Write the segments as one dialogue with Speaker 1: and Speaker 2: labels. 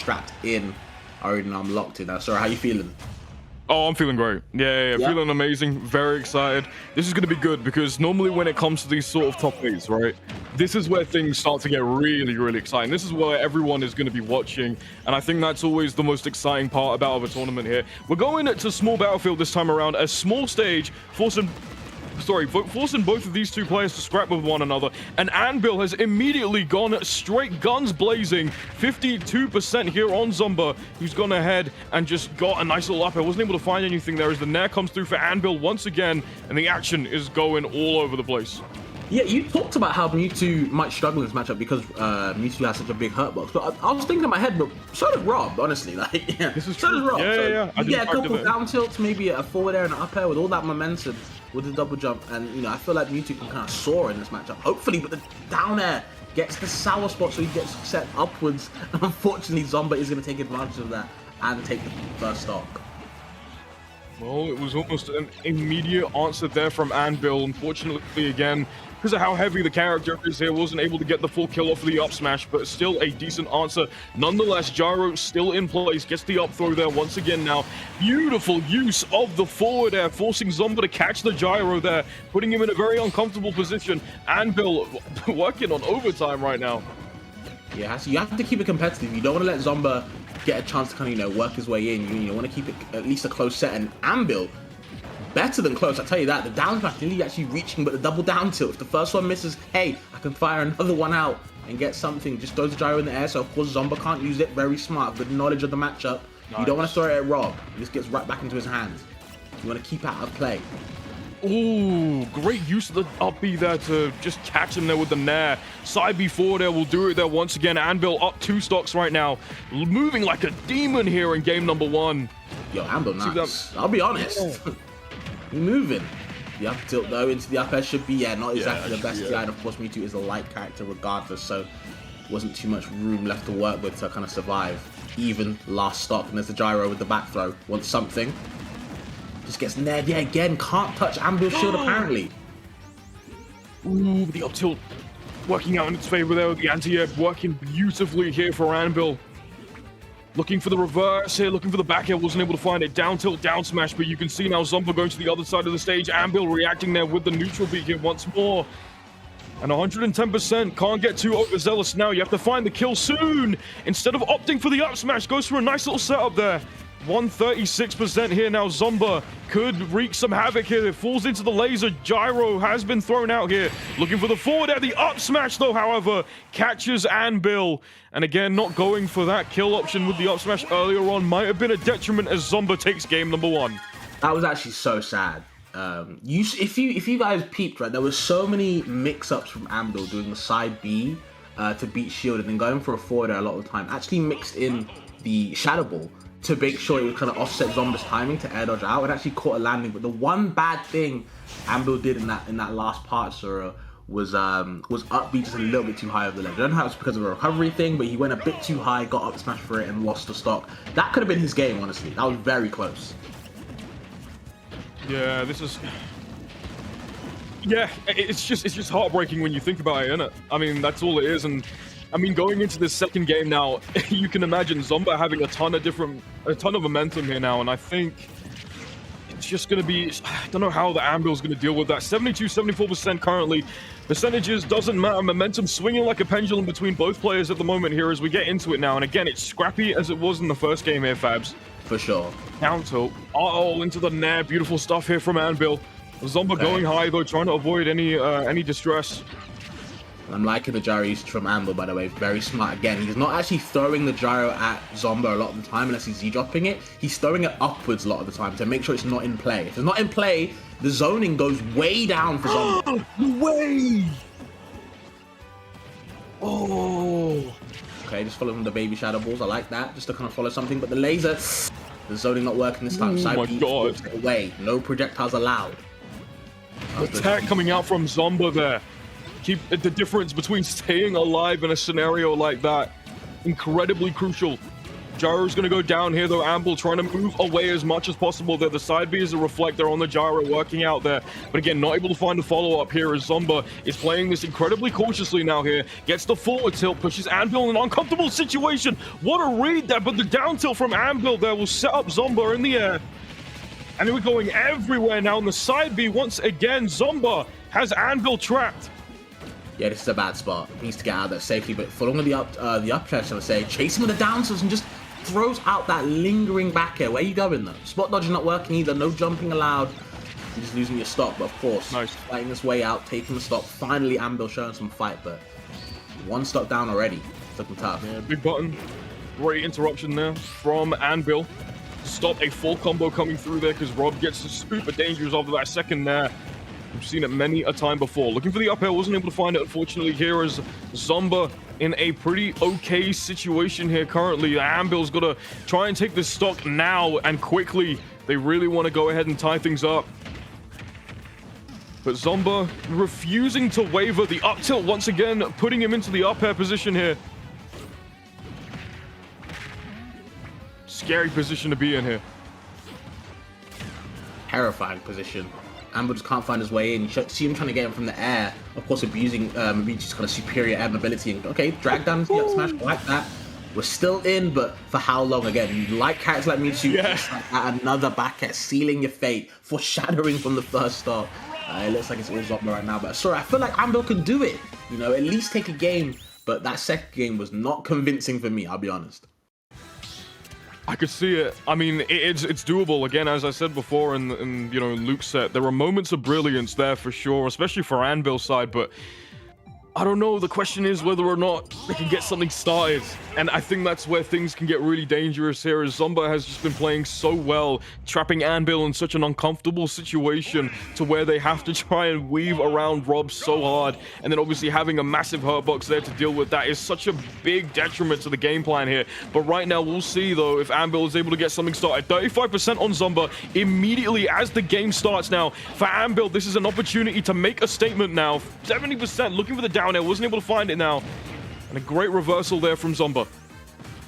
Speaker 1: strapped in. I already know I'm locked in now. Sorry, how you feeling?
Speaker 2: Oh, I'm feeling great. Yeah, feeling amazing. Very excited. This is going to be good because normally when it comes to these sort of top 8s, right, this is where things start to get really, really exciting. This is where everyone is going to be watching, and I think that's always the most exciting part about a tournament here. We're going to small battlefield this time around, a small stage, forcing both of these two players to scrap with one another, and Anbil has immediately gone straight guns blazing. 52% here on Zomba, who's gone ahead and just got a nice little up. I wasn't able to find anything there as the nair comes through for Anbil once again, and the action is going all over the place.
Speaker 1: Yeah, you talked about how Mewtwo might struggle in this matchup because Mewtwo has such a big hurt box. But I was thinking in my head, but so does Rob, honestly. Like, yeah,
Speaker 2: this is
Speaker 1: so does Rob.
Speaker 2: Yeah.
Speaker 1: You get a couple down tilts, maybe a forward air and an up air with all that momentum with the double jump. And, you know, I feel like Mewtwo can kind of soar in this matchup, hopefully. But the down air gets the sour spot, so he gets set upwards. And unfortunately, Zomba is going to take advantage of that and take the first stock.
Speaker 2: Well, it was almost an immediate answer there from Anbil. Unfortunately, again, because of how heavy the character is here, wasn't able to get the full kill off of the up smash, but still a decent answer. Nonetheless, Gyro still in place, gets the up throw there once again now. Beautiful use of the forward air, forcing Zomba to catch the Gyro there, putting him in a very uncomfortable position. Anbil working on overtime right now.
Speaker 1: Yeah, so you have to keep it competitive. You don't want to let Zomba get a chance to kind of, you know, work his way in. You want to keep it at least a close set, and Anbil, better than close, I tell you that. The down smash nearly actually reaching, but the double down tilt. If the first one misses, hey, I can fire another one out and get something. Just throws the gyro in the air, so of course Zomba can't use it. Very smart, good knowledge of the matchup. Nice. You don't want to throw it at Rob. This gets right back into his hands. You want to keep out of play.
Speaker 2: Ooh, great use of the up B there to just catch him there with the nair. Side B forward there will do it there once again. Anbil up 2 stocks right now. Moving like a demon here in game number 1.
Speaker 1: Yo, Anbil nice. I'll be honest. You're moving. The up tilt though into the up air should be, not exactly the best TI. And of course Mewtwo is a light character regardless, so wasn't too much room left to work with to kind of survive. Even last stock, and there's the gyro with the back throw. Wants something. Just gets nared again. Can't touch Anbil's shield apparently.
Speaker 2: Ooh, the up tilt working out in its favor there with the anti-air working beautifully here for Anbil. Looking for the reverse here, looking for the back air, wasn't able to find it. Down tilt, down smash, but you can see now Zomba going to the other side of the stage. Anbil reacting there with the neutral beat here once more. And 110%, can't get too overzealous now. You have to find the kill soon. Instead of opting for the up smash, goes for a nice little setup there. 136% here now. Zomba could wreak some havoc here. It falls into the laser. Gyro has been thrown out here. Looking for the forward air. The up smash, though, however, catches Anbil. And again, not going for that kill option with the up smash earlier on. Might have been a detriment as Zomba takes game number 1.
Speaker 1: That was actually so sad. If you guys peeped, right, there was so many mix-ups from Anbil doing the side B to beat shield and then going for a forward air a lot of the time. Actually mixed in the shadow ball to make sure it would kind of offset Zomba's timing to air dodge out, and actually caught a landing. But the one bad thing Anbil did in that last part, Sura, was up B just a little bit too high over the ledge. I don't know how it's because of a recovery thing, but he went a bit too high, got up smash for it, and lost the stock. That could have been his game, honestly. That was very close.
Speaker 2: Yeah, this is... Yeah, it's just heartbreaking when you think about it, isn't it? I mean, that's all it is, and I mean, going into this second game now, you can imagine Zomba having a ton of momentum here now, and I think it's just going to be, I don't know how the Anbil's going to deal with that. 72-74% currently. Percentages doesn't matter. Momentum swinging like a pendulum between both players at the moment here as we get into it now, and again, it's scrappy as it was in the first game here, Fabs.
Speaker 1: For sure.
Speaker 2: Down tilt. Into the nair. Beautiful stuff here from Anbil. Zomba going high though, trying to avoid any distress.
Speaker 1: I'm liking the gyro usage from Anbil, by the way. Very smart. Again, he's not actually throwing the gyro at Zomba a lot of the time unless he's Z-dropping it. He's throwing it upwards a lot of the time to make sure it's not in play. If it's not in play, the zoning goes way down for Zomba.
Speaker 2: Way! Oh!
Speaker 1: Okay, just following the baby shadow balls. I like that, just to kind of follow something. But the laser, the zoning not working this time.
Speaker 2: Oh my god.
Speaker 1: Away. No projectiles allowed.
Speaker 2: The attack coming out from Zomba there. Keep the difference between staying alive in a scenario like that. Incredibly crucial. Gyro's going to go down here, though. Anbil trying to move away as much as possible there. The side B is a reflector on the Gyro working out there. But again, not able to find a follow-up here as Zomba is playing this incredibly cautiously now here. Gets the forward tilt, pushes Anbil in an uncomfortable situation. What a read there, but the down tilt from Anbil there will set up Zomba in the air. And we're going everywhere now on the side B. Once again, Zomba has Anbil trapped.
Speaker 1: Yeah, this is a bad spot. He needs to get out of there safely, but following the up press, shall I say, chasing with the down tilts and just throws out that lingering back air. Where are you going though? Spot dodge not working either. No jumping allowed. You're just losing your stock, but of course,
Speaker 2: nice.
Speaker 1: Fighting his way out, taking the stock. Finally, Anbil showing some fight, but one stock down already. It's looking tough.
Speaker 2: Yeah, big button. Great interruption there from Anbil. Stop a full combo coming through there because Rob gets super dangerous after that second there. We've seen it many a time before. Looking for the up air, wasn't able to find it. Unfortunately, here is Zomba in a pretty okay situation here currently. Anbil's got to try and take this stock now and quickly. They really want to go ahead and tie things up. But Zomba refusing to waver. The up tilt once again, putting him into the up air position here. Scary position to be in here.
Speaker 1: Terrifying position. Anbil just can't find his way in. You see him trying to get him from the air. Of course, abusing Mewtwo's kind of superior air mobility. And okay, drag down the up smash like that. We're still in, but for how long? Again, you like characters like Mewtwo, just like at another back at sealing your fate, foreshadowing from the first start. It looks like it's all Zomba right now, but sorry, I feel like Anbil can do it. You know, at least take a game. But that second game was not convincing for me, I'll be honest.
Speaker 2: I could see it. I mean, it's doable. Again, as I said before in you know, Luke's set, there are moments of brilliance there for sure, especially for Anbil's side, but I don't know. The question is whether or not they can get something started. And I think that's where things can get really dangerous here, as Zomba has just been playing so well, trapping Anbil in such an uncomfortable situation to where they have to try and weave around Rob so hard. And then obviously having a massive hurt box there to deal with that is such a big detriment to the game plan here. But right now, we'll see though if Anbil is able to get something started. 35% on Zomba immediately as the game starts now. For Anbil, this is an opportunity to make a statement now. 70% looking for the down air, wasn't able to find it now. And a great reversal there from Zomba.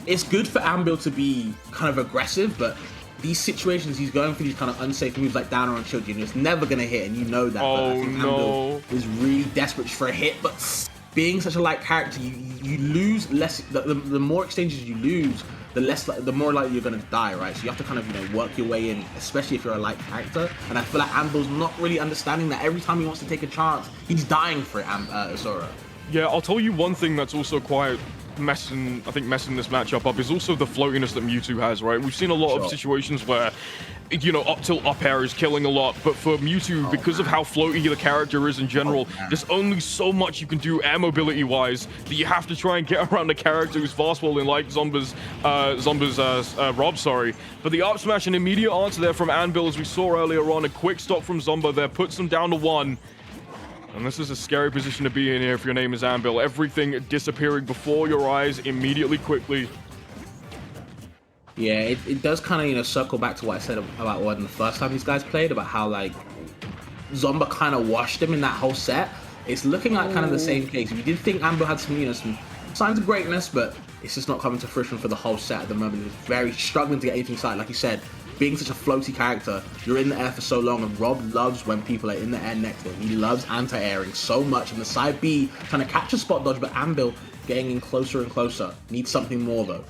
Speaker 1: It's good for Anbil to be kind of aggressive, but these situations he's going for these kind of unsafe moves like down on shield, it's never going to hit, and you know that.
Speaker 2: Oh,
Speaker 1: but I think
Speaker 2: no.
Speaker 1: Anbil is really desperate for a hit, but being such a light character, you lose less. The more exchanges you lose, the more likely you're going to die, right? So you have to kind of, work your way in, especially if you're a light character. And I feel like Anbil's not really understanding that. Every time he wants to take a chance, he's dying for it, Sora.
Speaker 2: Yeah, I'll tell you one thing that's also quite messing this matchup up is also the floatiness that Mewtwo has, right? We've seen a lot of situations where, up tilt up air is killing a lot, but for Mewtwo, because of how floaty the character is in general, there's only so much you can do air mobility wise that you have to try and get around a character who's fast falling like Zomba's Rob, sorry. But the up smash, an immediate answer there from Anbil, as we saw earlier on. A quick stop from Zomba there puts them down to 1. And this is a scary position to be in here if your name is Anbil. Everything disappearing before your eyes immediately, quickly.
Speaker 1: Yeah, it does kind of, circle back to what I said about when the first time these guys played, about how, Zomba kind of washed him in that whole set. It's looking like kind of the same case. We did think Anbil had some signs of greatness, but it's just not coming to fruition for the whole set at the moment. He's very struggling to get anything started. Like you said, being such a floaty character, you're in the air for so long, and Rob loves when people are in the air next to him. He loves anti-airing so much, and the side B trying to catch a spot dodge, but Anbil getting in closer and closer. Needs something more though.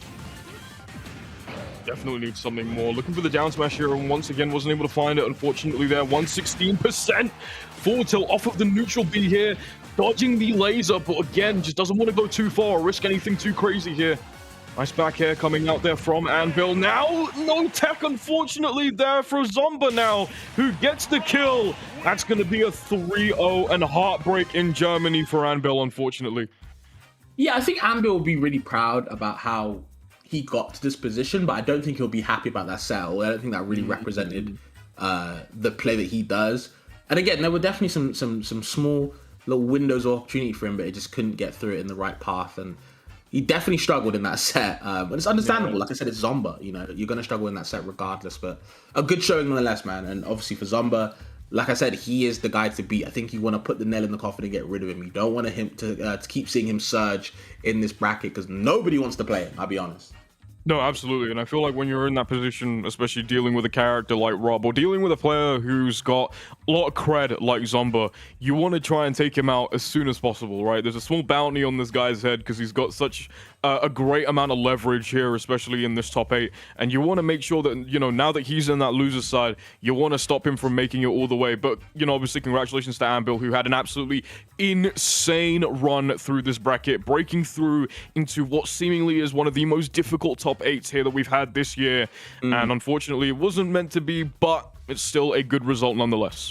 Speaker 2: Definitely needs something more. Looking for the down smash here, and once again wasn't able to find it, unfortunately there. 116% forward tilt off of the neutral B here, dodging the laser, but again, just doesn't want to go too far or risk anything too crazy here. Nice back air coming out there from Anbil. Now, no tech, unfortunately, there for Zomba now, who gets the kill. That's going to be a 3-0 and heartbreak in Germany for Anbil, unfortunately.
Speaker 1: Yeah, I think Anbil will be really proud about how he got to this position, but I don't think he'll be happy about that set. I don't think that really represented the play that he does. And again, there were definitely some small little windows of opportunity for him, but he just couldn't get through it in the right path. And he definitely struggled in that set, but it's understandable. Like I said, it's Zomba. You're going to struggle in that set regardless, but a good showing nonetheless, man. And obviously for Zomba, like I said, he is the guy to beat. I think you want to put the nail in the coffin and get rid of him. You don't want him to keep seeing him surge in this bracket because nobody wants to play him, I'll be honest.
Speaker 2: No, absolutely. And I feel like when you're in that position, especially dealing with a character like Rob or dealing with a player who's got a lot of cred like Zomba, you want to try and take him out as soon as possible, right? There's a small bounty on this guy's head because he's got such a great amount of leverage here, especially in this top 8. And you want to make sure that, you know, now that he's in that loser side, you want to stop him from making it all the way. But, you know, obviously, congratulations to Anbil, who had an absolutely insane run through this bracket, breaking through into what seemingly is one of the most difficult top 8s here that we've had this year. And unfortunately, it wasn't meant to be, but it's still a good result nonetheless.